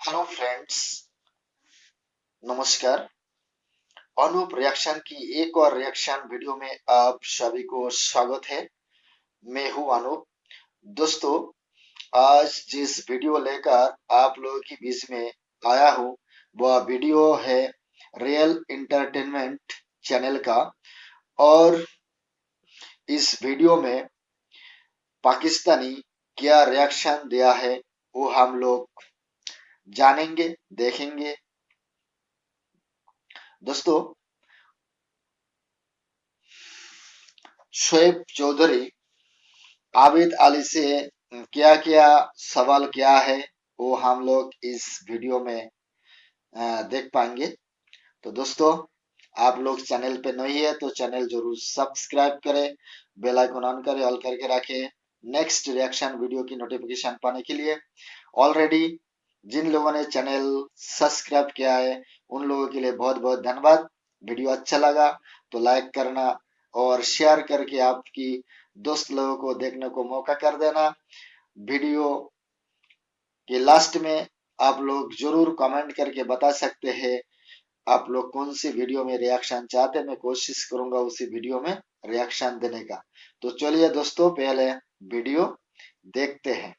Hello friends, नमस्कार। Anoop reaction की एक और रिएक्शन वीडियो में आप सभी को स्वागत है। मैं हूं अनूप। दोस्तों, आज जिस वीडियो लेकर आप लोगों के बीच में आया हूं वह वीडियो है रियल इंटरटेनमेंट चैनल का। और इस वीडियो में पाकिस्तानी क्या रिएक्शन दिया है वो हम लोग जानेंगे, देखेंगे। दोस्तों, शोएब चौधरी आबिद अली से क्या क्या सवाल क्या है वो हम लोग इस वीडियो में देख पाएंगे। तो दोस्तों, आप लोग चैनल पे नए है तो चैनल जरूर सब्सक्राइब करें, बेल आइकन ऑन करें, ऑल करके रखें नेक्स्ट रिएक्शन वीडियो की नोटिफिकेशन पाने के लिए। ऑलरेडी जिन लोगों ने चैनल सब्सक्राइब किया है उन लोगों के लिए बहुत बहुत धन्यवाद। वीडियो अच्छा लगा तो लाइक करना और शेयर करके आपकी दोस्त लोगों को देखने को मौका कर देना। वीडियो के लास्ट में आप लोग जरूर कमेंट करके बता सकते हैं आप लोग कौन सी वीडियो में रिएक्शन चाहते हैं। मैं कोशिश करूंगा उसी वीडियो में रिएक्शन देने का। तो चलिए दोस्तों, पहले वीडियो देखते हैं।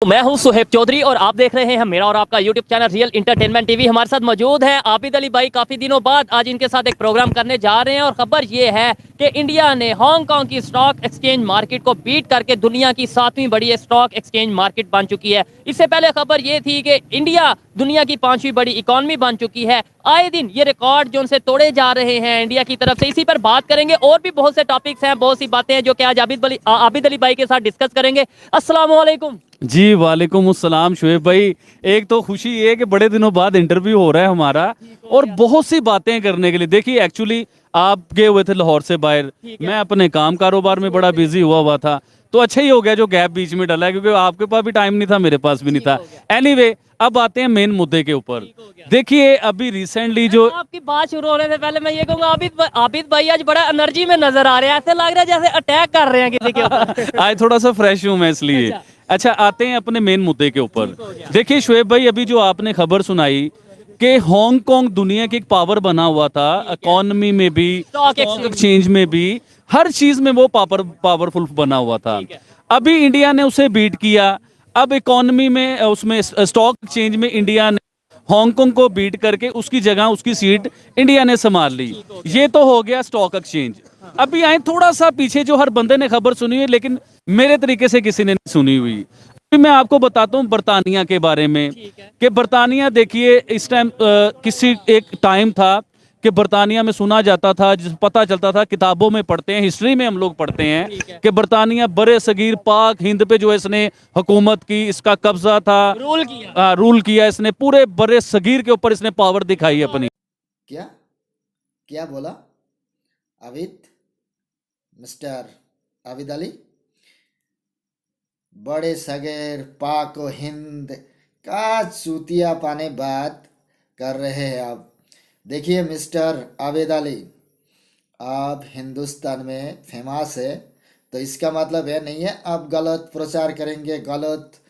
मैं हूं सुहेब चौधरी और आप देख रहे हैं मेरा और आपका YouTube channel real entertainment TV. हमारे साथ मौजूद है आबिद अली भाई। काफी दिनों बाद आज इनके साथ एक प्रोग्राम करने जा रहे हैं और खबर ये है कि इंडिया ने हांगकांग की स्टॉक एक्सचेंज मार्केट को बीट करके दुनिया की 7वीं बड़ी स्टॉक एक्सचेंज मार्केट बन चुकी है। इससे पहले खबर ये थी कि इंडिया दुनिया की 5वीं बड़ी इकोनॉमी बन चुकी है। आए दिन ये रिकॉर्ड जो उनसे तोड़े जा रहे हैं इंडिया की तरफ से, इसी पर बात करेंगे। और भी बहुत से टॉपिक्स हैं, बहुत सी बातें हैं जो कि आज आबिद अली भाई के साथ डिस्कस करेंगे। अस्सलाम वालेकुम जी वालेकुम अस्सलाम। शुएब भाई, एक तो खुशी ये है कि बड़े दिनों बाद इंटरव्यू हो रहा है हमारा और बहुत सी बातें करने के लिए। देखिए, एक्चुअली आप गए हुए थे लाहौर से बाहर, मैं अपने काम कारोबार में बड़ा बिजी हुआ था, तो अच्छा ही हो गया जो गैप बीच में डला है, क्योंकि आपके पास भी टाइम नहीं था, मेरे पास भी नहीं था। एनीवे, अब आते हैं मेन मुद्दे के ऊपर। देखिए, अभी रिसेंटली जो आपकी बात शुरू होने से पहले मैं ये कहूंगा, आबिद भाई आज बड़ा एनर्जी में नजर आ रहे हैं। ऐसे लग रहा है जैसे अटैक कर रहे हैं किसी के ऊपर। आज थोड़ा सा फ्रेश हूं मैं, इसलिए। अच्छा, आते हैं अपने मेन मुद्दे के ऊपर। देखिए शुएब भाई, अभी जो आपने खबर सुनाई कि हांगकांग दुनिया की एक पावर बना हुआ था, इकोनॉमी में भी, स्टॉक एक्सचेंज में भी, हर चीज में वो पावरफुल बना हुआ था। अभी इंडिया ने उसे बीट किया। अब इकोनॉमी में, उसमें स्टॉक एक्सचेंज में इंडिया ने हांगकांग को बीट करके उसकी जगह, उसकी सीट इंडिया ने संभाल ली। ये तो हो गया स्टॉक एक्सचेंज। अभी आए थोड़ा सा पीछे, जो हर बंदे ने खबर सुनी है लेकिन मेरे तरीके से किसी ने नहीं सुनी हुई। अभी मैं आपको बताता हूँ बर्तानिया के बारे में कि बर्तानिया, देखिए, इस टाइम किसी एक टाइम था कि बर्तानिया में सुना जाता था, जिस पता चलता था, किताबों में पढ़ते हैं, हिस्ट्री में हम लोग पढ़ते हैं कि बर्तानिया बड़े सगीर पाक हिंद पे जो इसने हुकूमत की, इसका कब्जा था, रूल किया इसने, पूरे बड़े सगीर के ऊपर इसने पावर दिखाई अपनी। क्या क्या बोला आबिद, मिस्टर आबिद अली? बड़े सगेर पाक हिंद का चूतिया पाने बात कर रहे हैं आप। देखिए मिस्टर आबिद अली, आप हिंदुस्तान में फेमस है तो इसका मतलब ये नहीं है आप गलत प्रचार करेंगे, गलत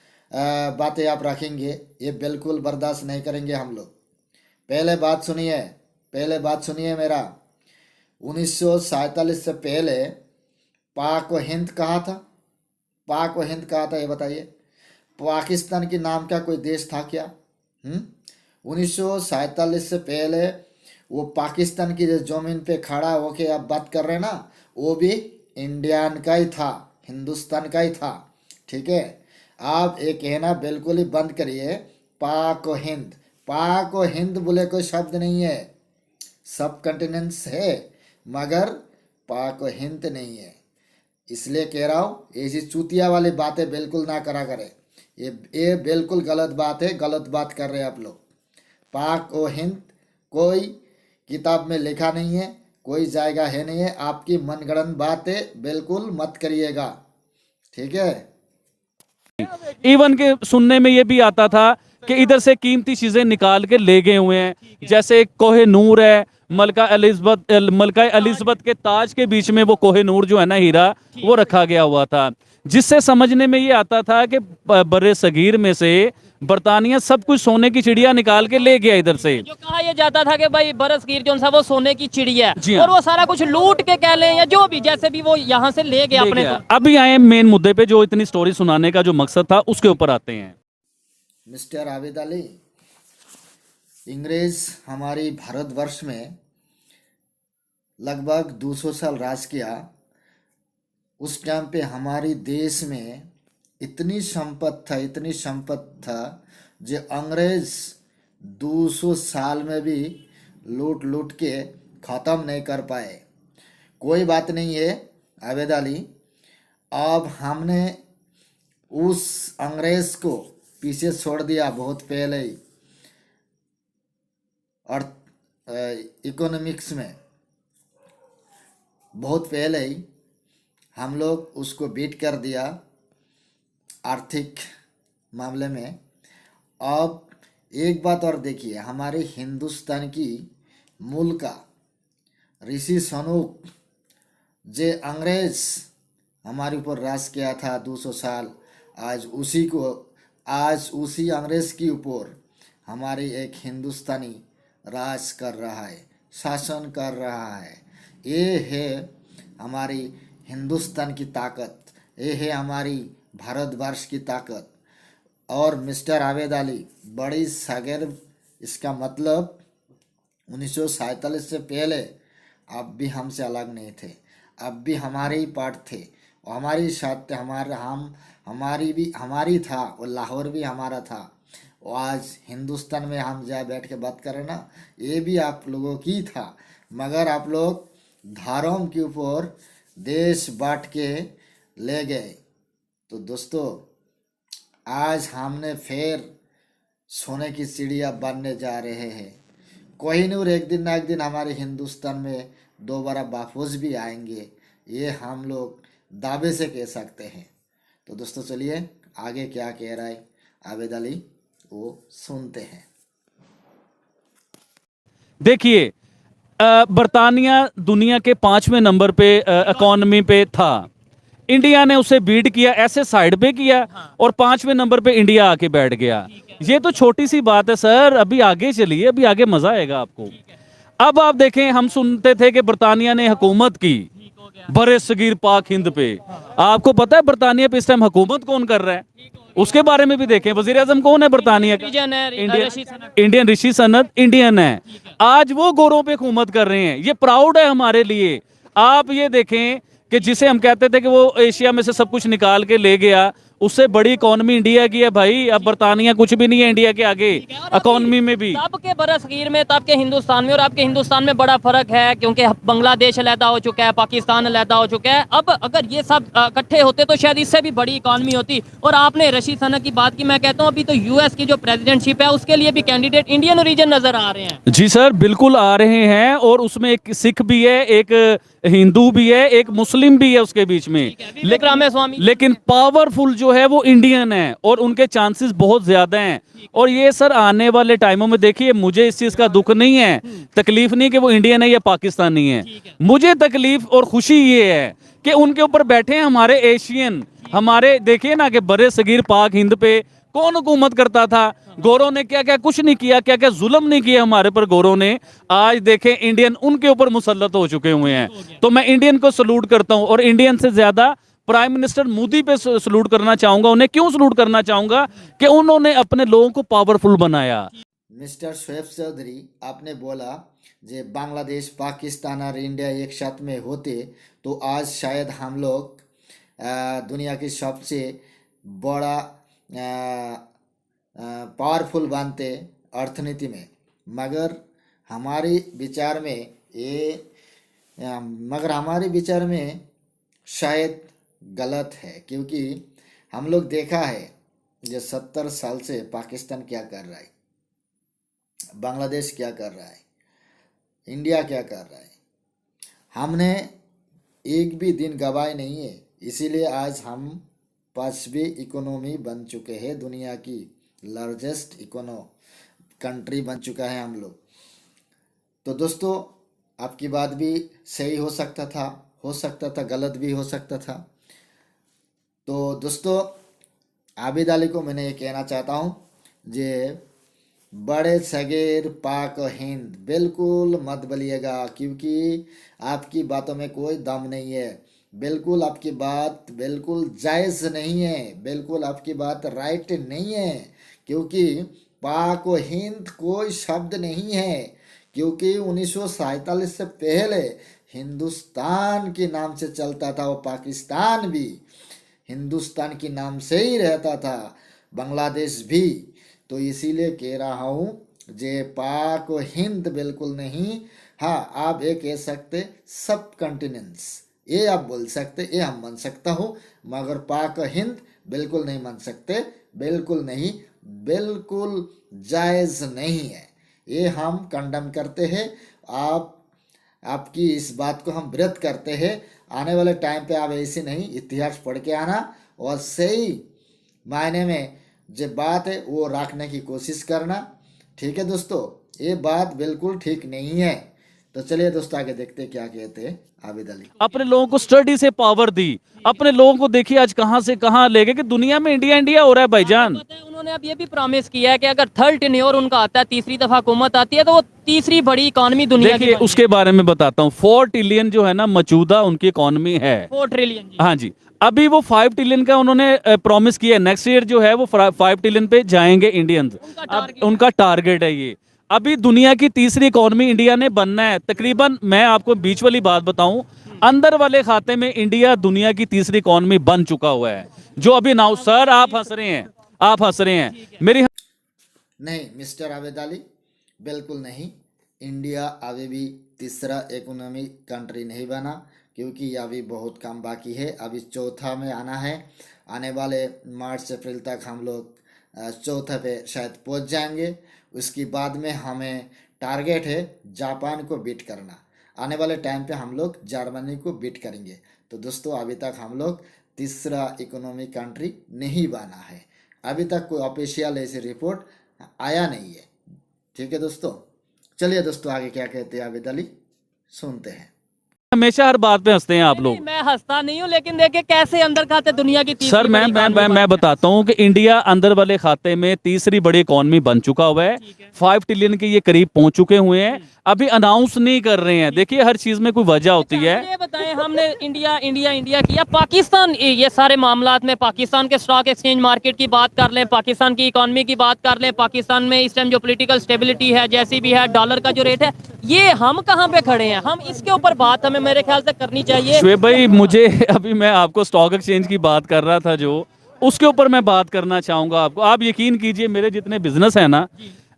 बातें आप रखेंगे। ये बिल्कुल बर्दाश्त नहीं करेंगे हम लोग। पहले बात सुनिए मेरा। 1947 से पहले पाक व हिंद कहाँ था? पाक व हिंद कहाँ था ये बताइए। पाकिस्तान के नाम का कोई देश था क्या? 1947 से पहले वो पाकिस्तान की जो जमीन पे खड़ा होके आप बात कर रहे हैं ना, वो भी इंडियन का ही था, हिंदुस्तान का ही था। ठीक है, आप ये कहना बिल्कुल ही बंद करिए पाक व हिंद। पाक व हिंद बोले कोई शब्द नहीं है, सब कंटिनेंट्स है मगर पाक व हिंद नहीं है। इसलिए कह रहा हूँ, ऐसी चूतिया वाली बातें बिल्कुल ना करा करें। ये बिल्कुल गलत बात है, गलत बात कर रहे हैं आप लोग। पाक व हिंद कोई किताब में लिखा नहीं है, कोई जायगा है नहीं है। आपकी मनगढ़ंत बातें बिल्कुल मत करिएगा, ठीक है। इवन के सुनने में ये भी आता था कि इधर से कीमती चीजें निकाल के ले गए हुए हैं, जैसे कोहे नूर है, मलका एलिजबेथ के ताज के बीच में वो कोहिनूर जो है ना हीरा, वो रखा गया हुआ था, जिससे समझने में ये आता था कि बर्रे सगीर में से बरतानिया सब कुछ सोने की चिड़िया निकाल के ले गया इधर से। जो कहा यह जाता था कि भाई बरसगीर जो सा वो सोने की चिड़िया जी है हाँ। और वो सारा कुछ लूट के कह लें या जो भी जैसे भी वो यहाँ से ले गया अपने को। अभी आए मेन मुद्दे पे, जो इतनी स्टोरी सुनाने का जो मकसद था उसके ऊपर आते हैं। मिस्टर आबिद अली, अंग्रेज हमारी भारतवर्ष में लगभग 200 साल राज किया। उस टाइम पे हमारी देश में इतनी संपत्ति था जो अंग्रेज 200 साल में भी लूट लूट के ख़त्म नहीं कर पाए। कोई बात नहीं है आबिद अली, अब हमने उस अंग्रेज को पीछे छोड़ दिया बहुत पहले ही, और इकोनॉमिक्स में बहुत पहले ही हम लोग उसको बीट कर दिया आर्थिक मामले में। अब एक बात और देखिए, हमारे हिंदुस्तान की मूल का ऋषि सनूक जे अंग्रेज हमारे ऊपर राज किया था 200 साल, आज उसी अंग्रेज के ऊपर हमारी एक हिंदुस्तानी राज कर रहा है, शासन कर रहा है। ये है हमारी हिंदुस्तान की ताकत, ये है हमारी भारतवर्ष की ताकत। और मिस्टर आबिद अली, बड़ी सागर, इसका मतलब 1947 से पहले आप भी हमसे अलग नहीं थे, अब भी हमारे ही पार्ट थे, हमारी साथ हमारी था, और लाहौर भी हमारा था। और आज हिंदुस्तान में हम जहाँ बैठ के बात करें ना, ये भी आप लोगों की था, मगर आप लोग धर्म के ऊपर देश बांट के ले गए। तो दोस्तों, आज हमने फिर सोने की चिड़िया बनने जा रहे हैं। कोहिनूर एक दिन ना एक दिन हमारे हिंदुस्तान में दोबारा वापस भी आएंगे, ये हम लोग दावे से कह सकते हैं। तो दोस्तों चलिए आगे क्या कह रहा है आबिद अली, वो सुनते हैं। देखिए, बरतानिया दुनिया के 5वें नंबर पे इकोनॉमी पे था, इंडिया ने उसे बीट किया, ऐसे साइड पे किया और 5वें नंबर पे इंडिया आके बैठ गया। ये तो छोटी सी बात है सर, अभी आगे चलिए, अभी आगे मजा आएगा आपको। अब आप देखें, हम सुनते थे कि बरतानिया ने हुकूमत की बरे सगीर पाक हिंद पे। आपको पता है बरतानिया पे इस टाइम हुकूमत कौन कर रहा है? उसके बारे में भी देखें। वजीर आजम कौन है बरतानिया का? इंडियन ऋषि सनत इंडियन है। आज वो गोरों पे हुकूमत कर रहे हैं, ये प्राउड है हमारे लिए। आप ये देखें कि जिसे हम कहते थे कि वो एशिया में से सब कुछ निकाल के ले गया, उससे बड़ी इकोनॉमी इंडिया की है भाई। अब बरतानिया कुछ भी नहीं है इंडिया के आगे इकोनॉमी में भी। तब के बरसगीर में, तब के हिंदुस्तान में और आपके हिंदुस्तान में बड़ा फर्क है, क्योंकि बांग्लादेश अलहदा हो चुका है, पाकिस्तान अलहदा हो चुका है। अब अगर ये सब इकट्ठे होते तो शायद इससे भी बड़ी इकोनॉमी होती। और आपने रशीद सनत की बात की, मैं कहता हूँ अभी तो यूएस की जो प्रेसिडेंटशिप है उसके लिए भी कैंडिडेट इंडियन ओरिजिन नजर आ रहे हैं। जी सर, बिल्कुल आ रहे हैं, और उसमें एक सिख भी है, एक हिंदू भी है, एक मुस्लिम भी है उसके बीच में। लेकिन पावरफुल जो है वो इंडियन है, और उनके चांसेस बहुत ज्यादा हैं। और ये सर आने वाले टाइमों में देखिए, मुझे इस चीज का दुख नहीं है, तकलीफ नहीं कि वो इंडियन है या पाकिस्तानी है। मुझे तकलीफ और खुशी ये है कि उनके ऊपर बैठे हैं हमारे एशियन। हमारे देखिए ना कि बड़े सगीर पाक हिंद पे कौन हुकूमत करता था? गोरों ने क्या क्या कुछ नहीं किया, क्या क्या जुल्म नहीं किया हमारे पर गोरों ने। आज देखें इंडियन उनके ऊपर मुसल्लत हो चुके हुए हैं। तो मैं इंडियन को सलूट करता हूं, और इंडियन से ज्यादा प्राइम मिनिस्टर मोदी पे सलूट करना चाहूंगा। उन्हें क्यों सलूट करना चाहूंगा? कि उन्होंने अपने लोगों को पावरफुल बनाया। मिस्टर शोएब चौधरी, आपने बोला जे बांग्लादेश, पाकिस्तान और इंडिया एक साथ में होते तो आज शायद हम लोग दुनिया की सबसे बड़ा पावरफुल बनते अर्थनीति में। मगर हमारे विचार में शायद गलत है, क्योंकि हम लोग देखा है जो 70 साल से पाकिस्तान क्या कर रहा है, बांग्लादेश क्या कर रहा है, इंडिया क्या कर रहा है। हमने एक भी दिन गवाए नहीं है, इसीलिए आज हम 5वीं इकोनॉमी बन चुके हैं, दुनिया की लार्जेस्ट कंट्री बन चुका है हम लोग। तो दोस्तों, आपकी बात भी सही हो सकता था गलत भी हो सकता था। तो दोस्तों, आबिद अली को मैंने ये कहना चाहता हूँ, जे बड़े सगेर पाक हिंद बिल्कुल मत बोलिएगा, क्योंकि आपकी बातों में कोई दम नहीं है। बिल्कुल आपकी बात बिल्कुल जायज़ नहीं है, बिल्कुल आपकी बात राइट नहीं है, क्योंकि पाक व हिंद कोई शब्द नहीं है। क्योंकि 1947 से पहले हिंदुस्तान के नाम से चलता था, और पाकिस्तान भी हिंदुस्तान के नाम से ही रहता था, बांग्लादेश भी। तो इसीलिए कह रहा हूँ, जे पाक व हिंद बिल्कुल नहीं। हाँ, आप ये कह सकते सब कंटिनेंट्स, ये आप बोल सकते, ये हम मान सकता हूँ, मगर पाक व हिंद बिल्कुल नहीं मान सकते, बिल्कुल नहीं, बिल्कुल जायज़ नहीं है। ये हम कंडम करते हैं। आप आपकी इस बात को हम विरोध करते हैं। आने वाले टाइम पे आप ऐसे नहीं, इतिहास पढ़ के आना और सही मायने में जो बात है वो रखने की कोशिश करना। ठीक है दोस्तों, ये बात बिल्कुल ठीक नहीं है। तो चलिए दोस्तों, आगे देखते हैं क्या कहते हैं आबिद अली। अपने लोगों को स्टडी से पावर दी, अपने लोगों को देखिए आज कहां से कहां ले गए कि दुनिया में इंडिया इंडिया हो रहा है भाईजान। पता है, उन्होंने अब ये भी प्रॉमिस किया है कि अगर थर्ड टेन्योर उनका आता है, तीसरी दफा हुकूमत आती है, तो वो तीसरी बड़ी इकॉनमी दुनिया की देखिए बनेगी। उसके बारे में बताता हूँ। 4 ट्रिलियन जो है ना मौजूदा उनकी इकोनॉमी है। 4 ट्रिलियन जी। हाँ जी, अभी वो 5 ट्रिलियन का उन्होंने प्रॉमिस किया है। नेक्स्ट ईयर जो है वो 5 ट्रिलियन पे जाएंगे इंडियंस। उनका अब टारगेट उनका टारगेट है ये। अभी दुनिया की तीसरी इकोनॉमी इंडिया ने बनना है तकरीबन। मैं आपको बीच वाली बात बताऊं, अंदर वाले खाते में इंडिया दुनिया की तीसरी इकोनॉमी बन चुका हुआ है। जो अभी नाउ सर आप हंस रहे हैं, आप हंस रहे हैं मेरी। नहीं मिस्टर आबिद अली, बिल्कुल नहीं। इंडिया अभी भी तीसरा इकोनॉमी कंट्री नहीं बना, क्योंकि अभी बहुत काम बाकी है। अभी चौथा में आना है। आने वाले मार्च अप्रैल तक हम लोग चौथे पे शायद पहुंच जाएंगे। उसके बाद में हमें टारगेट है जापान को बीट करना। आने वाले टाइम पे हम लोग जर्मनी को बीट करेंगे। तो दोस्तों, अभी तक हम लोग तीसरा इकोनॉमी कंट्री नहीं बना है। अभी तक कोई ऑफिशियल ऐसी रिपोर्ट आया नहीं है। ठीक है दोस्तों, चलिए दोस्तों, आगे क्या कहते हैं आबिद अली, सुनते हैं। हमेशा हर बात पे हंसते हैं आप नहीं, लोग। मैं हंसता नहीं हूँ, लेकिन देखिए कैसे अंदर खाते दुनिया की तीसरी सर बड़ी मैं इकॉनमी मैं बन मैं गया। बताता हूँ कि इंडिया अंदर वाले खाते में तीसरी बड़ी इकोनॉमी बन चुका हुआ है। 5 ट्रिलियन के ये करीब पहुंच चुके हुए हैं। अभी अनाउंस नहीं कर रहे हैं। देखिए हर चीज में कोई वजह होती अच्छा, है। मुझे ये बताएं, हमने इंडिया इंडिया इंडिया किया, पाकिस्तान ये सारे मामलात में पाकिस्तान के स्टॉक एक्सचेंज मार्केट की बात कर लें, पाकिस्तान की इकोनॉमी की बात कर लें, पाकिस्तान में इस टाइम जो पॉलिटिकल स्टेबिलिटी है जैसी भी है, डॉलर का जो रेट है, ये हम कहाँ पे खड़े हैं? हम इसके ऊपर बात हमें मेरे ख्याल से करनी चाहिए। शुएब भाई मुझे अभी मैं आपको स्टॉक एक्सचेंज की बात कर रहा था, जो उसके ऊपर मैं बात करना चाहूंगा आपको। आप यकीन कीजिए मेरे जितने बिजनेस है ना,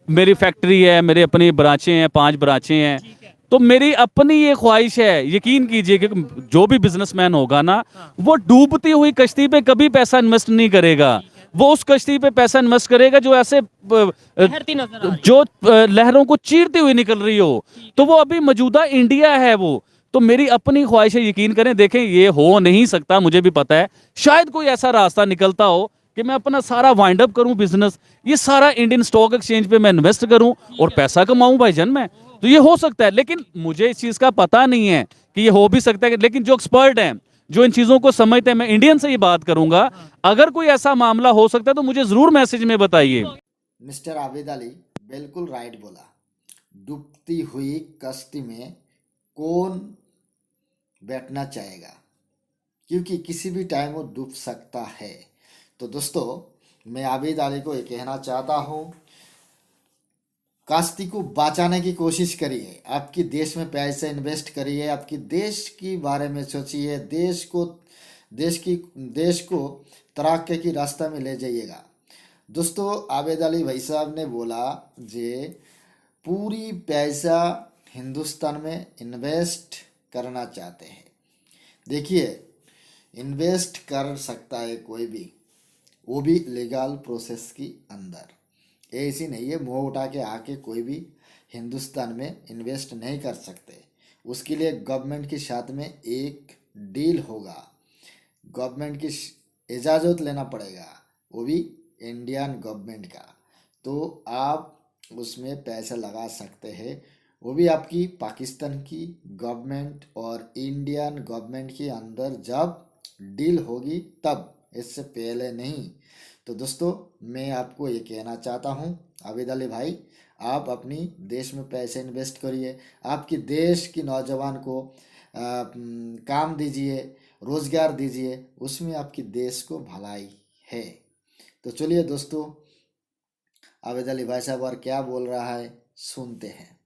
मेरी फैक्ट्री है, मेरे अपनी ब्रांचें हैं, 5 ब्रांचें हैं। तो मेरी अपनी ये ख्वाहिश है, यकीन कीजिए कि जो भी बिजनेसमैन होगा ना, वो डूबती हुई कश्ती पे कभी पैसा इन्वेस्ट नहीं करेगा। वो उस कश्ती पे पैसा इन्वेस्ट करेगा जो ऐसे लहरती नजर आ रही है। जो लहरों को चीरती हुई निकल रही हो। तो वो अभी मौजूदा इंडिया है वो। तो मेरी अपनी ख्वाहिश है, यकीन करें, देखें ये हो नहीं सकता, मुझे भी पता है। शायद कोई ऐसा रास्ता निकलता हो कि मैं अपना सारा वाइंड अप करूं बिजनेस, ये सारा इंडियन स्टॉक एक्सचेंज पे मैं इन्वेस्ट करूं और पैसा कमाऊं भाईजान मैं। तो ये हो सकता है, लेकिन मुझे इस चीज का पता नहीं है कि ये हो भी सकता है। लेकिन जो एक्सपर्ट हैं, जो इन चीजों को समझते हैं, मैं इंडियन से ही बात करूंगा। अगर कोई ऐसा मामला हो सकता है तो मुझे जरूर मैसेज में बताइए। मिस्टर आबिद अली बिल्कुल राइट बोला। डूबती हुई कश्ती में कौन बैठना चाहेगा, क्योंकि किसी भी टाइम वो डूब सकता है। तो दोस्तों, मैं आबिद अली को ये कहना चाहता हूँ, कश्ती को बचाने की कोशिश करिए। आपकी देश में पैसे इन्वेस्ट करिए, आपकी देश के बारे में सोचिए, देश को तरक्की की रास्ता में ले जाइएगा। दोस्तों, आबिद अली भाई साहब ने बोला जे पूरी पैसा हिंदुस्तान में इन्वेस्ट करना चाहते हैं। देखिए, इन्वेस्ट कर सकता है कोई भी, वो भी लीगल प्रोसेस की अंदर। ऐसी नहीं है मुंह उठा के आके कोई भी हिंदुस्तान में इन्वेस्ट नहीं कर सकते। उसके लिए गवर्नमेंट के साथ में एक डील होगा, गवर्नमेंट की इजाज़त लेना पड़ेगा, वो भी इंडियन गवर्नमेंट का। तो आप उसमें पैसा लगा सकते हैं, वो भी आपकी पाकिस्तान की गवर्नमेंट और इंडियन गवर्नमेंट के अंदर जब डील होगी तब, इससे पहले नहीं। तो दोस्तों मैं आपको ये कहना चाहता हूँ आबिद अली भाई, आप अपनी देश में पैसे इन्वेस्ट करिए, आपकी देश की नौजवान को काम दीजिए, रोजगार दीजिए, उसमें आपकी देश को भलाई है। तो चलिए दोस्तों आबिद अली भाई साहब और क्या बोल रहा है सुनते हैं।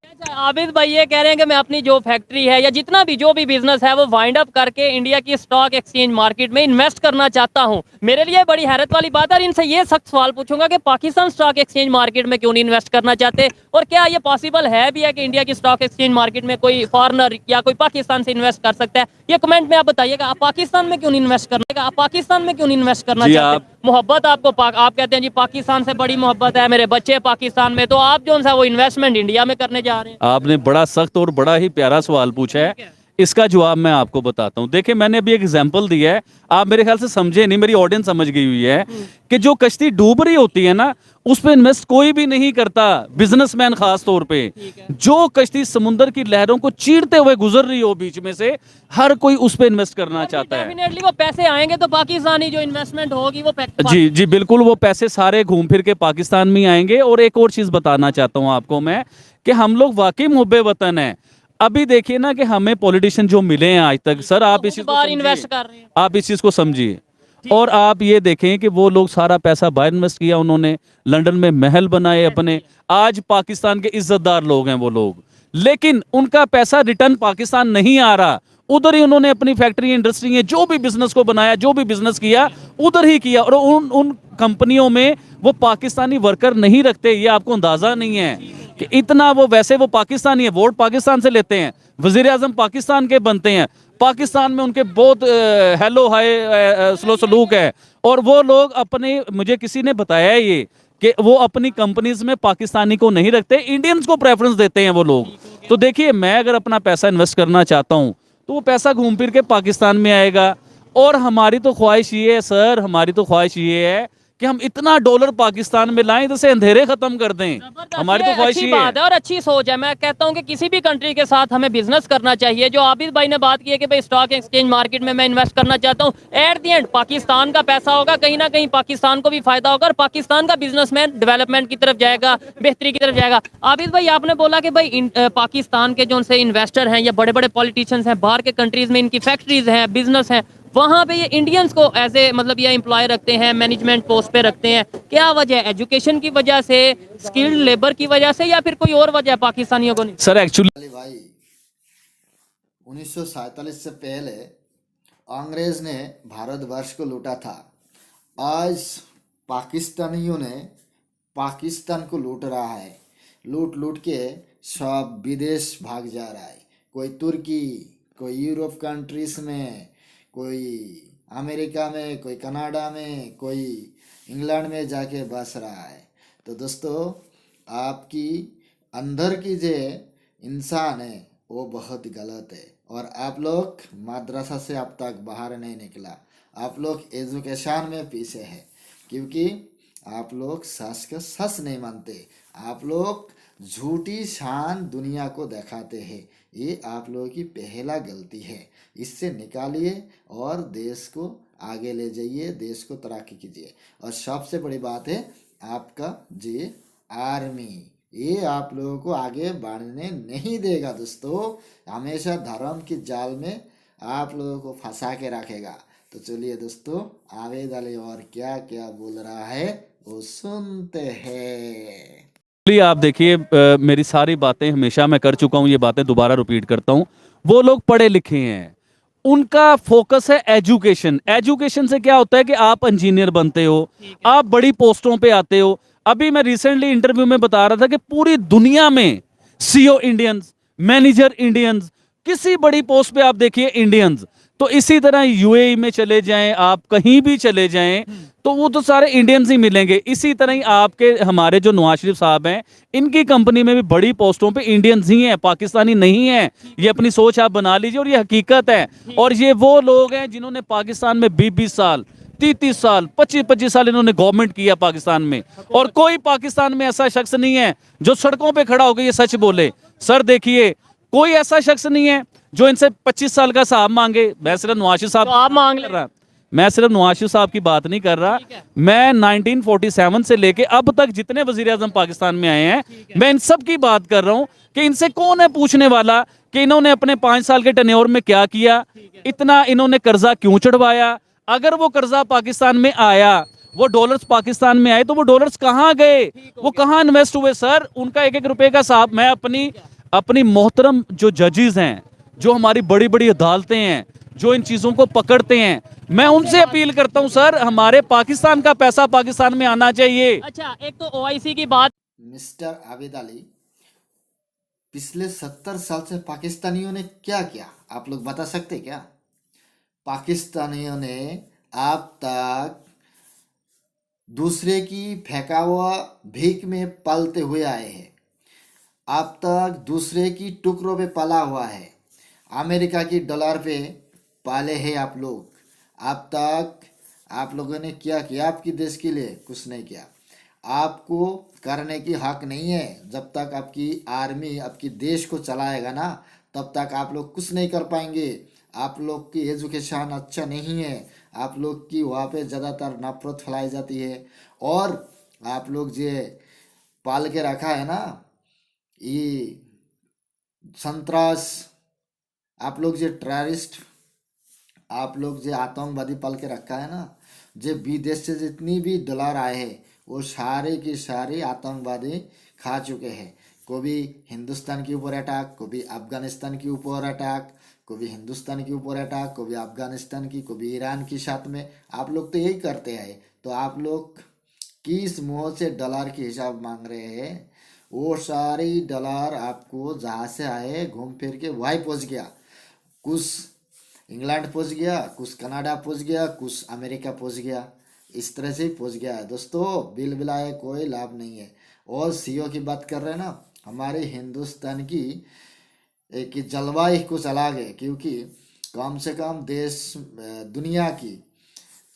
अच्छा, आबिद भाई ये कह रहे हैं कि मैं अपनी जो फैक्ट्री है या जितना भी जो भी बिजनेस है वो वाइंड अप करके इंडिया की स्टॉक एक्सचेंज मार्केट में इन्वेस्ट करना चाहता हूं। मेरे लिए बड़ी हैरत वाली बात है और इनसे ये सख्त सवाल पूछूंगा कि पाकिस्तान स्टॉक एक्सचेंज मार्केट में क्यों नहीं इन्वेस्ट करना चाहते, और क्या ये पॉसिबल है भी है कि इंडिया की स्टॉक एक्सचेंज मार्केट में कोई फॉरनर या कोई पाकिस्तान से इन्वेस्ट कर सकता है? ये कमेंट में आप बताइएगा। आप पाकिस्तान में क्यों नहीं इन्वेस्ट करने, आप पाकिस्तान में क्यों नहीं इन्वेस्ट करना चाहते? मोहब्बत आपको आप कहते हैं जी पाकिस्तान से बड़ी मोहब्बत है, मेरे बच्चे पाकिस्तान में, तो आप जो सा वो इन्वेस्टमेंट इंडिया में करने जा रहे हैं। आपने बड़ा सख्त और बड़ा ही प्यारा सवाल पूछा है, इसका जवाब मैं आपको बताता हूं। देखिए मैंने अभी एक एग्जांपल दिया है, आप मेरे ख्याल से समझे नहीं, मेरी ऑडियंस समझ गई हुई है कि जो कश्ती डूब रही होती है ना उस पे इन्वेस्ट कोई भी नहीं करता, बिजनेसमैन खास तौर पे। जो कश्ती समुद्र की लहरों को चीरते हुए गुजर रही हो बीच में से, हर कोई उस पे इन्वेस्ट करना चाहता है। डेफिनेटली वो पैसे आएंगे तो पाकिस्तानी जो इन्वेस्टमेंट होगी वो जी जी बिल्कुल, वो पैसे सारे घूम फिर के पाकिस्तान में आएंगे। और एक और चीज बताना चाहता हूं आपको मैं कि हम लोग वाकई मुहब्बे वतन है। अभी देखिए ना कि हमें पॉलिटिशियन जो मिले हैं आज तक, सर आप इस चीज को इन्वेस्ट कर रहे हैं, आप इस चीज को समझिए। और आप ये देखें कि वो लोग सारा पैसा बाहर इन्वेस्ट किया, उन्होंने लंदन में महल बनाए अपने, आज पाकिस्तान के इज्जतदार लोग हैं वो लोग, लेकिन उनका पैसा रिटर्न पाकिस्तान नहीं आ रहा। उधर ही उन्होंने अपनी फैक्ट्री इंडस्ट्री जो भी बिजनेस को बनाया, जो भी बिजनेस किया उधर ही किया, और उन कंपनियों में वो पाकिस्तानी वर्कर नहीं रखते। ये आपको अंदाजा नहीं है कि इतना वो, वैसे वो पाकिस्तानी है, वोट पाकिस्तान से लेते हैं, वजीर आजम पाकिस्तान के बनते हैं, पाकिस्तान में उनके बहुत हेलो हाय स्लो सलूक है। और वो लोग अपने, मुझे किसी ने बताया है ये कि वो अपनी कंपनीज में पाकिस्तानी को नहीं रखते, इंडियंस को प्रेफरेंस देते हैं वो लोग। तो देखिए मैं अगर अपना पैसा इन्वेस्ट करना चाहता हूं तो वो पैसा घूम फिर के पाकिस्तान में आएगा। और हमारी तो ख्वाहिश ये है सर, हमारी तो ख्वाहिश ये है कि हम इतना डॉलर पाकिस्तान में लाएं तो से अंधेरे खत्म कर दें। हमारी तो ख्वाहिश ये बात है और अच्छी सोच है। मैं कहता हूं कि किसी भी कंट्री के साथ हमें बिजनेस करना चाहिए। जो आबिद भाई ने बात की है कि भाई स्टॉक एक्सचेंज मार्केट में मैं इन्वेस्ट करना चाहता हूं, एट द एंड पाकिस्तान का पैसा होगा, कहीं ना कहीं पाकिस्तान को भी फायदा होगा और पाकिस्तान का बिजनेसमैन डेवलपमेंट की तरफ जाएगा, बेहतरी की तरफ जाएगा। आबिद भाई आपने बोला कि भाई पाकिस्तान के जो से इन्वेस्टर हैं या बड़े बड़े पॉलिटिशियंस हैं, बाहर के कंट्रीज में इनकी फैक्ट्रीज हैं, बिजनेस हैं, वहां पे ये इंडियंस को एज ए मतलब ये एम्प्लॉय रखते हैं, मैनेजमेंट पोस्ट पे रखते हैं। क्या वजह है? एजुकेशन की वजह से, स्किल्ड लेबर की वजह से, या फिर कोई और वजह है पाकिस्तानियों को नहीं? सर एक्चुअली भाई 1947 से पहले अंग्रेज ने भारतवर्ष को लूटा था, आज पाकिस्तानियों ने पाकिस्तान को लूट रहा है। लूट लूट के सब विदेश भाग जा रहा है, कोई तुर्की, कोई यूरोप कंट्रीज में, कोई अमेरिका में, कोई कनाडा में, कोई इंग्लैंड में जाके बस रहा है। तो दोस्तों आपकी अंदर की जो इंसान है वो बहुत गलत है, और आप लोग मदरसा से अब तक बाहर नहीं निकला, आप लोग एजुकेशन में पीछे हैं, क्योंकि आप लोग सच का सच नहीं मानते, आप लोग झूठी शान दुनिया को दिखाते हैं। ये आप लोगों की पहला गलती है, इससे निकालिए और देश को आगे ले जाइए, देश को तरक्की कीजिए। और सबसे बड़ी बात है आपका जी आर्मी, ये आप लोगों को आगे बढ़ने नहीं देगा दोस्तों, हमेशा धर्म की जाल में आप लोगों को फंसा के रखेगा। तो चलिए दोस्तों आबिद अली और क्या क्या बोल रहा है वो सुनते हैं। आप देखिए मेरी सारी बातें हमेशा मैं कर चुका हूं, ये बातें दोबारा रिपीट करता हूं। वो लोग पढ़े लिखे हैं, उनका फोकस है एजुकेशन। एजुकेशन से क्या होता है कि आप इंजीनियर बनते हो, आप बड़ी पोस्टों पे आते हो। अभी मैं रिसेंटली इंटरव्यू में बता रहा था कि पूरी दुनिया में सीईओ इंडियंस, मैनेजर इंडियंस, किसी बड़ी पोस्ट पे आप देखिए इंडियंस। तो इसी तरह यूएई में चले जाएं, आप कहीं भी चले जाएं तो वो तो सारे इंडियंस ही मिलेंगे। इसी तरह ही आपके हमारे जो नवाज शरीफ साहब हैं, इनकी कंपनी में भी बड़ी पोस्टों पे इंडियंस ही हैं, पाकिस्तानी नहीं हैं। ये अपनी सोच आप बना लीजिए और ये हकीकत है। और ये वो लोग हैं जिन्होंने पाकिस्तान में 20-20 साल, 30-30 साल, 25-25 साल इन्होंने गवर्नमेंट किया पाकिस्तान में। और कोई पाकिस्तान में ऐसा शख्स नहीं है जो सड़कों पे खड़ा होकर ये सच बोले। सर देखिए, कोई ऐसा शख्स नहीं है जो इनसे 25 साल का साहब मांगे। मैं सिर्फ नवाज शरीफ साहब तो आप मांग ले। मैं सिर्फ नवाज शरीफ साहब की बात नहीं कर रहा, ठीक है। मैं 1947 से लेके अब तक जितने वजीर आजम पाकिस्तान में आए हैं, मैं इन सब की बात कर रहा हूं कि इनसे कौन है पूछने वाला कि इन्होंने अपने 5 साल के टेन्योर में क्या किया, इतना इन्होंने कर्जा क्यों चढ़वाया। अगर वो कर्जा पाकिस्तान में आया, वो डॉलर्स पाकिस्तान में आए, तो वो डॉलर्स कहाँ गए, वो कहाँ इन्वेस्ट हुए। सर उनका एक एक रुपए का साहब, मैं अपनी मोहतरम जो जजेस हैं, जो हमारी बड़ी बड़ी अदालतें हैं, जो इन चीजों को पकड़ते हैं, मैं उनसे अपील करता हूं सर, हमारे पाकिस्तान का पैसा पाकिस्तान में आना चाहिए। अच्छा, एक तो ओआईसी की बात। मिस्टर आबिद अली, पिछले 70 साल से पाकिस्तानियों ने क्या किया, आप लोग बता सकते क्या? पाकिस्तानियों ने अब तक दूसरे की फेंका हुआ भीख में पलते हुए आए हैं, अब तक दूसरे की टुकड़ों पे पला हुआ है, अमेरिका की डॉलर पे पाले हैं आप लोग। अब तक आप लोगों ने क्या किया आपकी देश के लिए? कुछ नहीं किया। आपको करने की हक नहीं है। जब तक आपकी आर्मी आपकी देश को चलाएगा ना, तब तक आप लोग कुछ नहीं कर पाएंगे। आप लोग की एजुकेशन अच्छा नहीं है, आप लोग की वहाँ पे ज़्यादातर नफरत फैलाई जाती है, और आप लोग जो पाल के रखा है ना ये संतरास, आप लोग जो टेररिस्ट, आप लोग जो आतंकवादी पाल के रखा है ना, जो विदेश से जितनी भी डॉलर आए हैं वो सारे के सारे आतंकवादी खा चुके हैं। कभी हिंदुस्तान के ऊपर अटैक, कभी अफगानिस्तान के ऊपर अटैक, कभी हिंदुस्तान के ऊपर अटैक, कभी अफगानिस्तान की, कभी ईरान के साथ में। आप लोग तो यही करते हैं। तो आप लोग किस मुँह से डॉलर के हिसाब मांग रहे हैं? वो सारी डॉलर आपको जहाँ से आए घूम फिर के वहीं पहुँच गया। कुछ इंग्लैंड पहुँच गया, कुछ कनाडा पहुँच गया, कुछ अमेरिका पहुँच गया, इस तरह से ही पहुँच गया है। दोस्तों बिल बिलाए कोई लाभ नहीं है। और सीओ की बात कर रहे हैं ना, हमारे हिंदुस्तान की एक जलवायु कुछ अलग है, क्योंकि कम से कम देश दुनिया की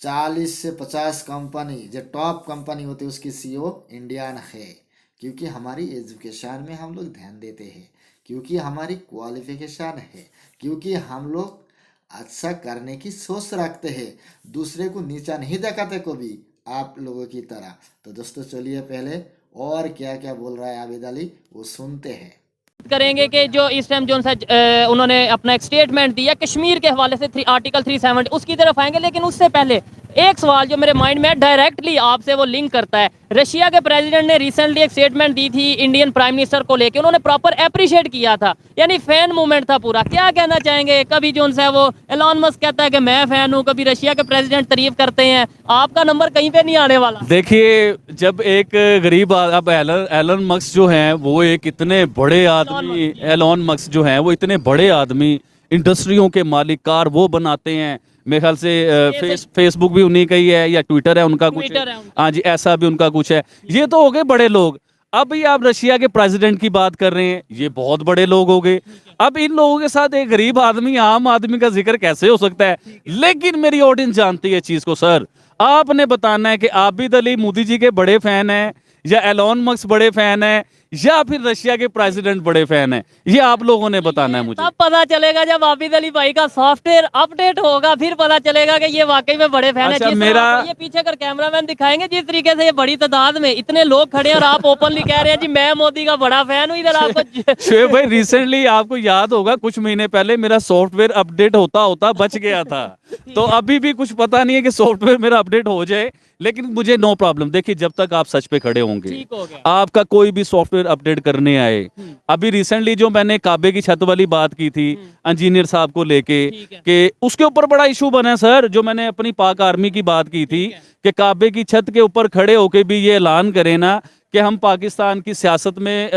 40 से 50 कंपनी जो टॉप कंपनी होती है उसकी सीईओ इंडियन है। क्योंकि हमारी एजुकेशन में हम लोग ध्यान देते हैं, क्योंकि हमारी क्वालिफिकेशन है, क्योंकि हम लोग अच्छा करने की सोच रखते हैं, दूसरे को नीचा नहीं दिखाते कभी आप लोगों की तरह। तो दोस्तों चलिए पहले और क्या क्या बोल रहा है आबिद अली वो सुनते हैं। करेंगे कि जो इस टाइम जो सा उन्होंने अपना एक स्टेटमेंट दिया कश्मीर के हवाले से आर्टिकल 370 उसकी तरफ आएंगे, लेकिन उससे पहले एक सवाल जो मेरे माइंड में डायरेक्टली आपसे वो लिंक करता है। रशिया के प्रेसिडेंट ने रिसेंटली एक स्टेटमेंट दी थी इंडियन प्राइम मिनिस्टर को लेके, उन्होंने प्रॉपर अप्रिशिएट किया था, यानी फैन मूवमेंट था पूरा। क्या कहना चाहेंगे? कभी जो है वो एलॉन मस्क कहता है कि मैं फैन हूँ, कभी रशिया के प्रेसिडेंट तारीफ करते हैं, आपका नंबर कहीं पे नहीं आने वाला। देखिए जब एक गरीब अब एलन मस्क जो हैं वो एक इतने बड़े आदमी, एलॉन मस्क जो हैं वो इतने बड़े आदमी, इंडस्ट्रियों के मालिक, कार वो बनाते हैं, मेरे ख्याल से फेसबुक भी उन्हीं का ही है या ट्विटर है उनका कुछ, हाँ जी ऐसा भी उनका कुछ है। ये तो हो गए बड़े लोग। अब ये आप रशिया के प्रेसिडेंट की बात कर रहे हैं, ये बहुत बड़े लोग हो गए। अब इन लोगों के साथ एक गरीब आदमी, आम आदमी का जिक्र कैसे हो सकता है? लेकिन मेरी ऑडियंस जानती है चीज को। सर आपने बताना है कि आबिद अली मोदी जी के बड़े फैन हैं, या एलॉन मस्क बड़े फैन है, या फिर रशिया के प्रेसिडेंट बड़े फैन है, ये आप लोगों ने बताना है मुझे। तब पता चलेगा जब आबिद अली भाई का सॉफ्टवेयर अपडेट होगा, फिर पता चलेगा कि ये वाकई में बड़े फैन अच्छा, है। मेरा ये पीछे कर कैमरामैन दिखाएंगे जिस तरीके से ये बड़ी तादाद में इतने लोग खड़े हैं और आप ओपनली कह रहे हैं जी मैं मोदी का बड़ा फैन हूँ। इधर आपको शोएब भाई रिसेंटली आपको याद होगा कुछ महीने पहले मेरा सॉफ्टवेयर अपडेट होता होता बच गया था, तो अभी भी कुछ पता नहीं है कि सॉफ्टवेयर मेरा अपडेट हो जाए, लेकिन मुझे नो प्रॉब्लम। देखिए जब तक आप सच पे खड़े होंगे, आपका कोई भी सॉफ्टवेयर अपडेट करने आए, अभी रिसेंटली जो मैंने काबे की छत वाली बात की थी इंजीनियर साहब को लेके, कि उसके ऊपर बड़ा इशू बना है सर। जो मैंने अपनी पाक आर्मी की बात की थी कि काबे की छत के ऊपर खड़े होके भी ये ऐलान करें ना कि हम पाकिस्तान की सियासत में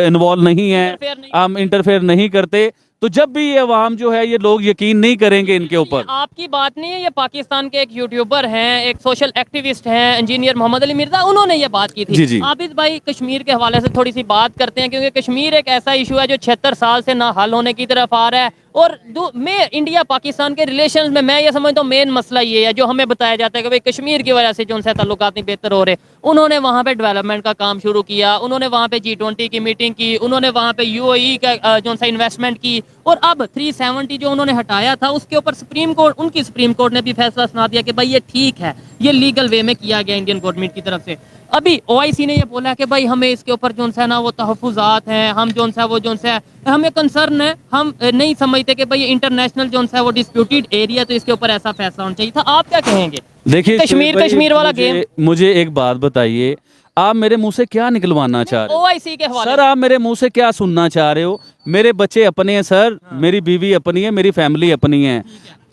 इन्वॉल्व नहीं है, हम इंटरफेयर नहीं करते, तो जब भी ये अवाम जो है ये लोग यकीन नहीं करेंगे इनके ऊपर। आपकी बात नहीं है, ये पाकिस्तान के एक यूट्यूबर हैं, एक सोशल एक्टिविस्ट हैं, इंजीनियर मोहम्मद अली मिर्जा, उन्होंने ये बात की थी। जी जी। आबिद भाई, कश्मीर के हवाले से थोड़ी सी बात करते हैं, क्योंकि कश्मीर एक ऐसा इशू है जो 76 साल से ना हल होने की तरफ आ रहा है। और मैं इंडिया पाकिस्तान के रिलेशन में मैं ये समझता हूँ मेन मसला ये है जो हमें बताया जाता है कि भाई कश्मीर की वजह से जो उनसे ताल्लुकात नहीं बेहतर हो रहे। उन्होंने वहाँ पे डेवलपमेंट का काम शुरू किया, उन्होंने वहाँ पे G20 की मीटिंग की, उन्होंने वहाँ पे UAE का जो सा इन्वेस्टमेंट की, और अब 370 जो उन्होंने हटाया था उसके ऊपर सुप्रीम कोर्ट ने भी फैसला सुना दिया कि भाई ये ठीक है, ये लीगल वे में किया गया इंडियन गवर्नमेंट की तरफ से। अभी OIC ने ये बोला कि भाई हमें इसके ऊपर जो है ना वो तहफुजात हैं, हम जो है वो हमें कंसर्न है, हम नहीं समझते कि भाई इंटरनेशनल जो है वो डिस्प्यूटेड एरिया, तो इसके ऊपर ऐसा फैसला होना चाहिए था। आप क्या कहेंगे? देखिए कश्मीर वाला गेम। मुझे एक बात बताइए, आप मेरे मुंह से क्या निकलवाना चाह रहे हो? OIC के हवाले सर आप मेरे मुंह से क्या सुनना चाह रहे हो? मेरे बच्चे अपने हैं सर, मेरी बीवी अपनी है, मेरी फैमिली अपनी है।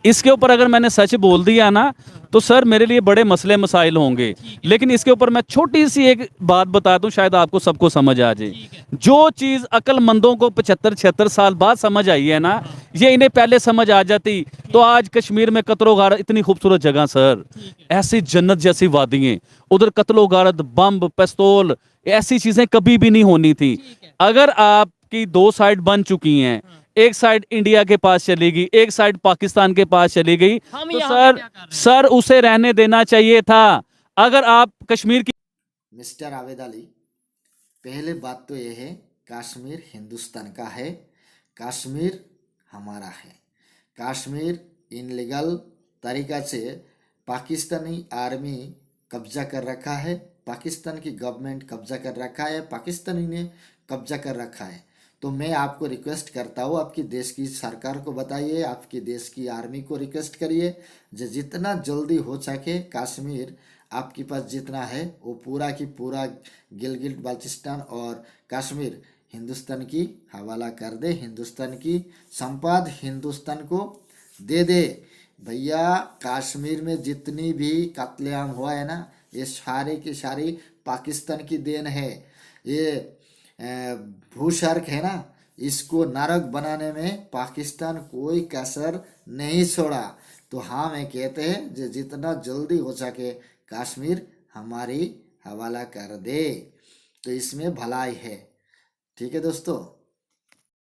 इसके ऊपर अगर मैंने सच बोल दिया ना तो सर मेरे लिए बड़े मसले मसाइल होंगे। लेकिन इसके ऊपर मैं छोटी सी एक बात बता दूं, शायद आपको सबको समझ आ जाए। जो चीज़ अक्लमंदों को 75-76 साल बाद समझ आई है ना, ये इन्हें पहले समझ आ जाती तो आज कश्मीर में कत्लो गारत, इतनी खूबसूरत जगह सर, ऐसी जन्नत जैसी वादियाँ, उधर कत्लो गारत, बम, पिस्तौल, ऐसी चीज़ें कभी भी नहीं होनी थी। अगर आपकी दो साइड बन चुकी हैं, एक साइड इंडिया के पास चली गई, एक साइड पाकिस्तान के पास चली गई, तो सर उसे रहने देना चाहिए था। अगर आप कश्मीर की मिस्टर आबिद अली, पहले बात तो यह है, कश्मीर हिंदुस्तान का है, कश्मीर हमारा है। कश्मीर इनलीगल तरीका से पाकिस्तानी आर्मी कब्जा कर रखा है, पाकिस्तान की गवर्नमेंट कब्जा कर रखा है, पाकिस्तानी ने कब्जा कर रखा है। तो मैं आपको रिक्वेस्ट करता हूँ, आपकी देश की सरकार को बताइए, आपकी देश की आर्मी को रिक्वेस्ट करिए, जितना जल्दी हो सके कश्मीर आपके पास जितना है वो पूरा की पूरा गिलगित बाल्टिस्तान और कश्मीर हिंदुस्तान की हवाला कर दे, हिंदुस्तान की संपद हिंदुस्तान को दे दे। भैया कश्मीर में जितनी भी कत्लेआम हुआ है ना, ये सारे की सारी पाकिस्तान की देन है। ये भूस्वर्ग है ना, इसको नरक बनाने में पाकिस्तान कोई कसर नहीं छोड़ा। तो हाँ मैं कहते हैं जितना जल्दी हो सके कश्मीर हमारी हवाला कर दे, तो इसमें भलाई है। ठीक है दोस्तों,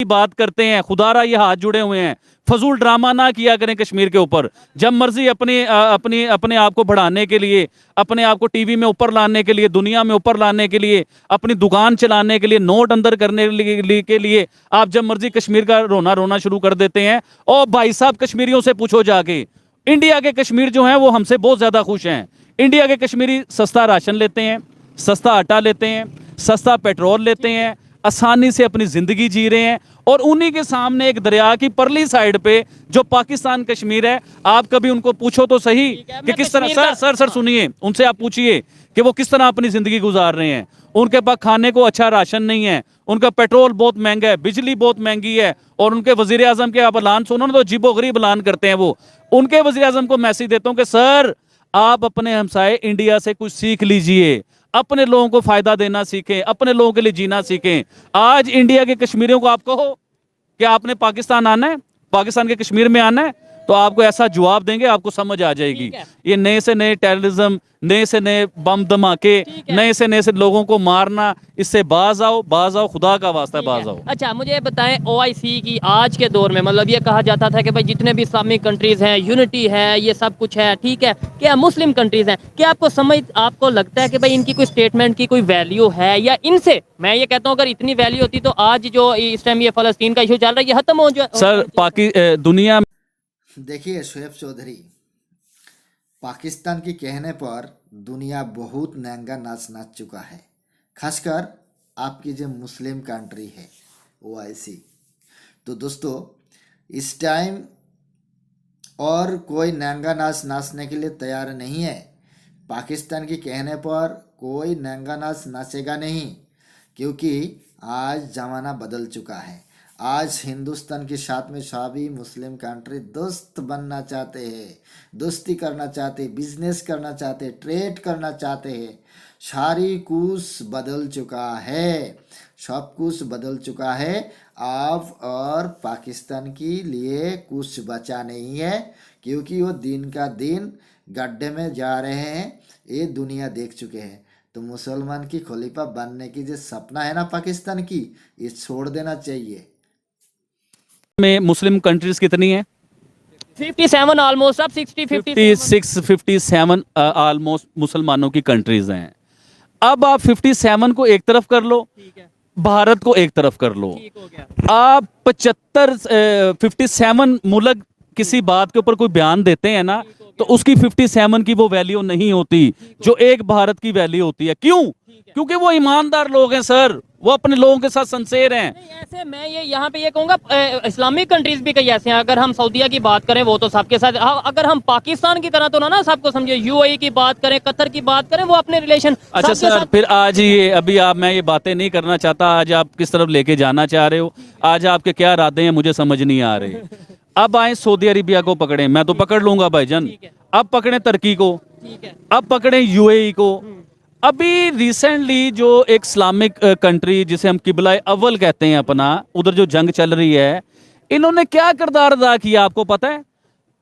बात करते हैं, खुदारा ये हाथ जुड़े हुए हैं, फजूल ड्रामा ना किया करें कश्मीर के ऊपर। जब मर्जी अपने आप को बढ़ाने के लिए, अपने आप को टीवी में ऊपर लाने के लिए, दुनिया में ऊपर लाने के लिए, अपनी दुकान चलाने के लिए, नोट अंदर करने के लिए आप जब मर्जी कश्मीर का रोना शुरू कर देते हैं। और भाई साहब कश्मीरियों से पूछो जाके, इंडिया के कश्मीर जो हैं वो हमसे बहुत ज्यादा खुश हैं। इंडिया के कश्मीरी सस्ता राशन लेते हैं, सस्ता आटा लेते हैं, सस्ता पेट्रोल लेते हैं, आसानी से अपनी जिंदगी जी रहे हैं। और उन्हीं के सामने एक दरिया की परली साइड पे जो पाकिस्तान कश्मीर है, आप कभी उनको पूछो तो सही कि किस तरह, सर सुनिए, उनसे आप पूछिए कि वो किस तरह अपनी जिंदगी गुजार रहे हैं। उनके पास खाने को अच्छा राशन नहीं है, उनका पेट्रोल बहुत महंगा है, बिजली बहुत महंगी है, और उनके वजीर आजम के आप ऐलान सुनो ना तो अजीबो गरीब ऐलान करते हैं। वो उनके वजीर आजम को मैसेज देता हूँ कि सर आप अपने हमसाए इंडिया से कुछ सीख लीजिए, अपने लोगों को फायदा देना सीखें, अपने लोगों के लिए जीना सीखें। आज इंडिया के कश्मीरियों को आप कहो कि आपने पाकिस्तान आना है, पाकिस्तान के कश्मीर में आना है, तो आपको ऐसा जवाब देंगे, आपको समझ आ जाएगी। ये नए से नए टेररिज्म, नए से नए बम धमाके, नए से लोगों को मारना, इससे बाज आओ, खुदा का वास्ता बाज आओ। अच्छा मुझे बताएं, OIC की आज के दौर में, मतलब ये कहा जाता था कि भाई जितने भी इस्लामिक कंट्रीज हैं, यूनिटी है, ये सब कुछ है, ठीक है, क्या मुस्लिम कंट्रीज हैं, क्या आपको लगता है कि भाई इनकी कोई स्टेटमेंट की कोई वैल्यू है? या इनसे मैं ये कहता हूँ अगर इतनी वैल्यू होती तो आज जो इस टाइम ये फलस्तीन का इशू चल रहा है ये खत्म हो जाए। सर दुनिया देखिए शोएब चौधरी, पाकिस्तान के कहने पर दुनिया बहुत महंगा नाच चुका है, खासकर आपकी जो मुस्लिम कंट्री है OIC। तो दोस्तों इस टाइम और कोई नंगा नाच नाचने के लिए तैयार नहीं है। पाकिस्तान के कहने पर कोई नंगा नाच नाचेगा नहीं, क्योंकि आज ज़माना बदल चुका है। आज हिंदुस्तान के साथ में सभी मुस्लिम कंट्री दोस्त बनना चाहते हैं, दोस्ती करना चाहते, बिजनेस करना चाहते, ट्रेड करना चाहते हैं। सारी कुछ बदल चुका है, सब कुछ बदल चुका है अब, और पाकिस्तान के लिए कुछ बचा नहीं है, क्योंकि वो दिन का दिन गड्ढे में जा रहे हैं, ये दुनिया देख चुके हैं। तो मुसलमान की खलीफा बनने की जो सपना है ना पाकिस्तान की, ये छोड़ देना चाहिए। में मुस्लिम कंट्रीज कितनी है? 57 ऑलमोस्ट, अब 60 56 57 ऑलमोस्ट मुसलमानों की कंट्रीज हैं। अब आप 57 को एक तरफ कर लो, ठीक है, भारत को एक तरफ कर लो, ठीक हो गया। आप 57 मुल्क किसी बात के ऊपर कोई बयान देते हैं ना, तो उसकी 57 की वो वैल्यू नहीं होती जो एक भारत की वैल्यू होती है। क्यों? क्योंकि वो ईमानदार लोग हैं सर, वो अपने लोगों के साथ सिंसेर हैं। नहीं, ऐसे मैं ये यहाँ पे ये कहूँगा, इस्लामिक कंट्रीज भी कई ऐसे हैं। अगर हम सऊदीया की बात करें वो तो सबके साथ, अगर हम पाकिस्तान की तरह तो ना सबको समझे, यूएई की बात करें, कतर की बात करें, वो अपने रिलेशन अच्छा सर, फिर आज ये अभी आप, मैं ये बातें नहीं करना चाहता, आज आप किस तरफ लेके जाना चाह रहे हो, आज आपके क्या इरादे हैं मुझे समझ नहीं आ रहे। अब आए सऊदी अरेबिया को पकड़े, मैं तो पकड़ लूंगा भाईजान। अब पकड़े तुर्की को, ठीक है, अब पकड़े यूएई को। अभी रिसेंटली जो एक इस्लामिक कंट्री जिसे हम किबला अव्वल कहते हैं अपना, उधर जो जंग चल रही है, इन्होंने क्या किरदार अदा किया आपको पता है?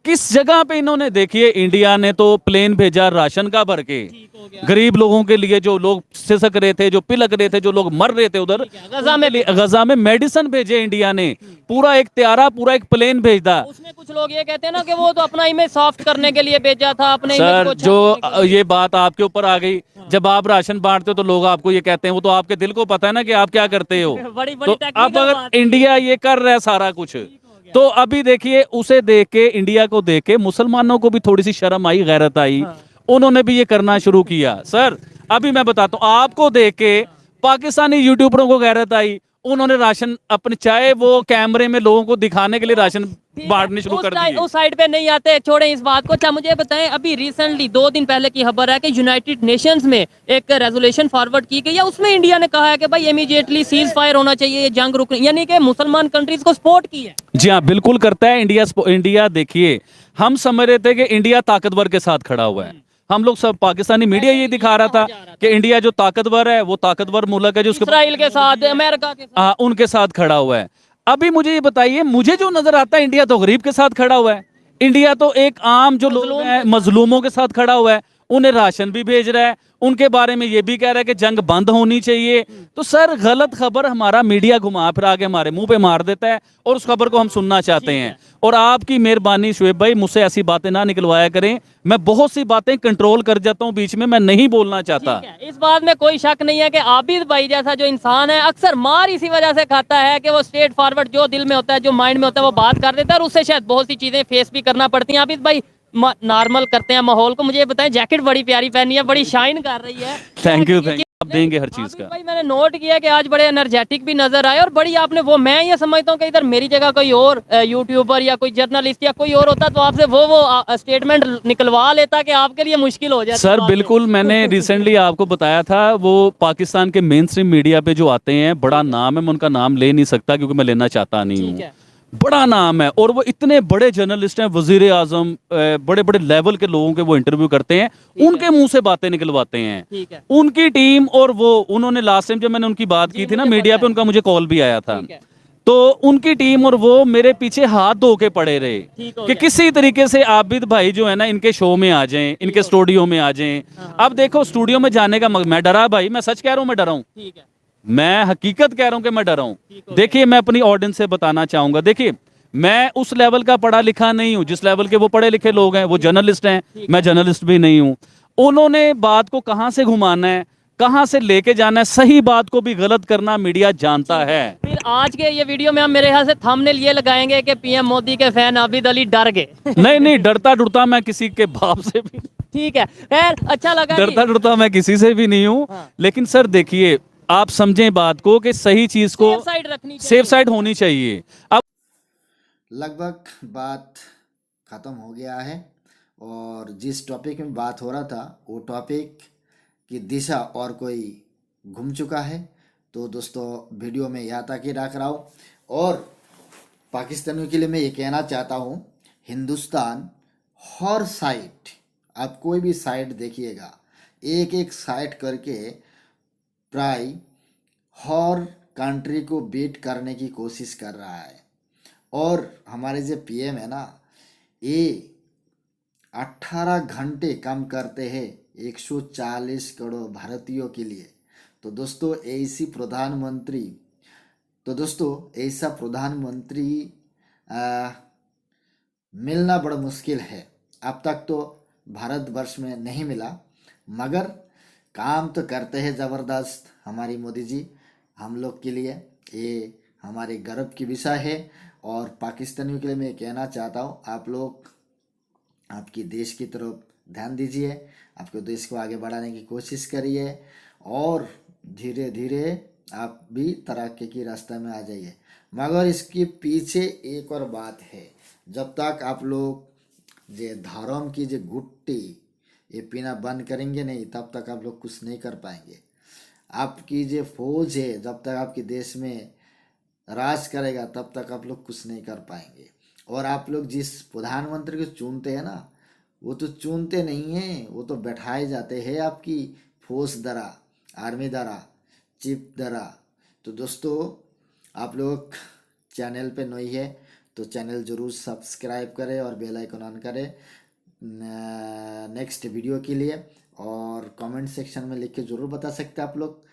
किस जगह पे इन्होंने, देखिए इंडिया ने तो प्लेन भेजा राशन का भर के गरीब लोगों के लिए, जो लोग सिसक रहे थे, जो पिलक रहे थे, जो लोग मर रहे थे उधर गजा में मेडिसिन भेजे इंडिया ने, पूरा एक त्यारा, पूरा एक प्लेन भेजा। उसमें कुछ लोग ये कहते हैं ना कि वो तो अपना इमेज सॉफ्ट करने के लिए भेजा था, अपने सर जो ये बात आपके ऊपर आ गई, जब आप राशन बांटते हो तो लोग आपको ये कहते हैं, वो तो आपके दिल को पता है ना कि आप क्या करते हो। बड़ी तो अब अगर इंडिया ये कर रहा है सारा कुछ, तो अभी देखिए उसे देख के, इंडिया को देख के मुसलमानों को भी थोड़ी सी शर्म आई, गैरत आई, उन्होंने भी ये करना शुरू किया। सर अभी मैं बताता हूँ, आपको देख के पाकिस्तानी यूट्यूबरों को गैरत आई, उन्होंने राशन अपने, चाहे वो कैमरे में लोगों को दिखाने के लिए राशन बांटने शुरू कर दिए। उस साइड पे नहीं आते, छोड़ें इस बात को। अच्छा मुझे बताएं, अभी रिसेंटली 2 दिन पहले की खबर है कि यूनाइटेड नेशंस में एक रेजोल्यूशन फॉरवर्ड की गई है, उसमें इंडिया ने कहा है कि भाई इमीडिएटली सीज फायर होना चाहिए, ये जंग रुकनी, यानी कि मुसलमान कंट्रीज को सपोर्ट की है। जी हाँ, बिल्कुल करता है इंडिया। इंडिया देखिए, हम समझ रहे थे कि इंडिया ताकतवर के साथ खड़ा हुआ है, हम लोग सब, पाकिस्तानी मीडिया ये दिखा रहा था कि इंडिया जो ताकतवर है, वो ताकतवर मुल्क है जो उसके इस्राइल के साथ, अमेरिका के साथ, उनके साथ खड़ा हुआ है। अभी मुझे ये बताइए, मुझे जो नजर आता है, इंडिया तो गरीब के साथ खड़ा हुआ है, इंडिया तो एक आम जो लोग हैं मजलूमों के साथ खड़ा हुआ है, उन्हें राशन भी भेज रहा है, उनके बारे में ये भी कह रहा है कि जंग बंद होनी चाहिए। तो सर गलत खबर हमारा मीडिया घुमा फिरा के हमारे मुंह पे मार देता है, और उस खबर को हम सुनना चाहते हैं। और आपकी मेहरबानी शुएब भाई, मुझसे ऐसी बातें ना निकलवाया करें, मैं बहुत सी बातें कंट्रोल कर जाता हूं बीच में, मैं नहीं बोलना चाहता। इस बात में कोई शक नहीं है कि आबिद भाई जैसा जो इंसान है अक्सर मार इसी वजह से खाता है कि वो स्ट्रेट फॉरवर्ड, जो दिल में होता है, जो माइंड में होता है, वो बात कर देता है, और उससे शायद बहुत सी चीजें फेस भी करना पड़ती हैं। आबिद भाई नॉर्मल करते हैं माहौल को। मुझे ये बताएं, जैकेट बड़ी प्यारी पहनी है, बड़ी शाइन कर रही है। थैंक यू, थैंक यू, आप देंगे हर चीज का। भाई मैंने नोट किया कि आज बड़े एनर्जेटिक भी नजर आए, और बड़ी आपने वो, मैं ये समझता हूँ कि इधर मेरी जगह कोई और यूट्यूबर या कोई जर्नलिस्ट या कोई और होता तो आपसे वो स्टेटमेंट निकलवा लेता कि आपके लिए मुश्किल हो जाए। सर बिल्कुल, मैंने रिसेंटली आपको बताया था, वो पाकिस्तान के मेन स्ट्रीम मीडिया पे जो आते हैं, बड़ा नाम है, मैं उनका नाम ले नहीं सकता क्योंकि मैं लेना चाहता नहीं हूँ, बड़ा नाम है, और वो इतने बड़े जर्नलिस्ट हैं, वजीर आजम, बड़े बड़े लेवल के लोगों के वो इंटरव्यू करते हैं, उनके मुंह से बातें निकलवाते हैं, उनकी टीम। और वो उन्होंने लास्ट टाइम जब मैंने उनकी बात की थी ना मीडिया पे, उनका मुझे कॉल भी आया था, तो उनकी टीम और वो मेरे पीछे हाथ धो के पड़े रहे कि किसी तरीके से आबिद भाई जो है ना, इनके शो में आ जाएं, इनके स्टूडियो में आ जाएं। अब देखो, स्टूडियो में जाने का मैं डरा भाई, मैं सच कह रहा हूँ, मैं डरा हूँ, मैं हकीकत कह रहा हूं कि मैं डरा हूं। देखिए, मैं अपनी ऑडियंस से बताना चाहूंगा, देखिए मैं उस लेवल का पढ़ा लिखा नहीं हूं जिस लेवल के वो पढ़े लिखे लोग हैं, वो जर्नलिस्ट हैं, मैं जर्नलिस्ट भी नहीं हूं। उन्होंने बात को कहां से घुमाना है, कहां से लेके जाना है, सही बात को भी गलत करना मीडिया जानता है। फिर आज के ये वीडियो में हम मेरे ख्याल से थंबनेल ये लगाएंगे कि पीएम मोदी के फैन आबिद अली डर गए। नहीं, डरता डरता मैं किसी के बाप से भी, ठीक है, खैर अच्छा लगा, डरता डरता मैं किसी से भी नहीं हूं। लेकिन सर देखिए, आप समझें बात को कि सही चीज को सेफ साइड होनी चाहिए। अब लगभग बात ख़त्म हो गया है, और जिस टॉपिक में बात हो रहा था वो टॉपिक की दिशा और कोई घूम चुका है। तो दोस्तों, वीडियो में यहाँ तक ही रख रहा हूँ, और पाकिस्तानियों के लिए मैं ये कहना चाहता हूँ, हिंदुस्तान हर साइड, आप कोई भी साइड देखिएगा, एक एक साइड करके प्राय हर कंट्री को बीट करने की कोशिश कर रहा है। और हमारे जो पीएम है ना, ये 18 घंटे काम करते हैं 140 करोड़ भारतीयों के लिए। तो दोस्तों ऐसा प्रधानमंत्री मिलना बड़ा मुश्किल है। अब तक तो भारतवर्ष में नहीं मिला, मगर काम तो करते हैं ज़बरदस्त हमारी मोदी जी हम लोग के लिए। ये हमारे गर्व की विषय है। और पाकिस्तानियों के लिए मैं कहना चाहता हूँ, आप लोग आपकी देश की तरफ ध्यान दीजिए, आपके देश को आगे बढ़ाने की कोशिश करिए और धीरे धीरे आप भी तरक्की की रास्ते में आ जाइए। मगर इसके पीछे एक और बात है, जब तक आप लोग ये धर्म की जो गुट्टी ये पीना बंद करेंगे नहीं, तब तक आप लोग कुछ नहीं कर पाएंगे। आपकी जो फौज है जब तक आपके देश में राज करेगा, तब तक आप लोग कुछ नहीं कर पाएंगे। और आप लोग जिस प्रधानमंत्री को चुनते हैं ना, वो तो चुनते नहीं हैं, वो तो बैठाए जाते हैं आपकी फौज द्वारा, आर्मी द्वारा, चीफ द्वारा। तो दोस्तों आप लोग चैनल पे नए है तो चैनल ज़रूर सब्सक्राइब करें और बेल आइकन ऑन करें नेक्स्ट वीडियो के लिए। और कमेंट सेक्शन में लिख के ज़रूर बता सकते हैं आप लोग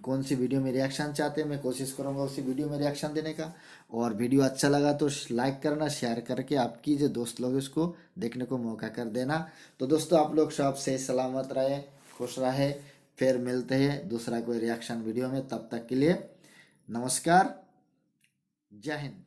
कौन सी वीडियो में रिएक्शन चाहते हैं। मैं कोशिश करूंगा उसी वीडियो में रिएक्शन देने का। और वीडियो अच्छा लगा तो लाइक करना, शेयर करके आपकी जो दोस्त लोग उसको देखने को मौका कर देना। तो दोस्तों आप लोग सब सही सलामत रहे, खुश रहे। फिर मिलते हैं दूसरा कोई रिएक्शन वीडियो में, तब तक के लिए नमस्कार, जय हिंद।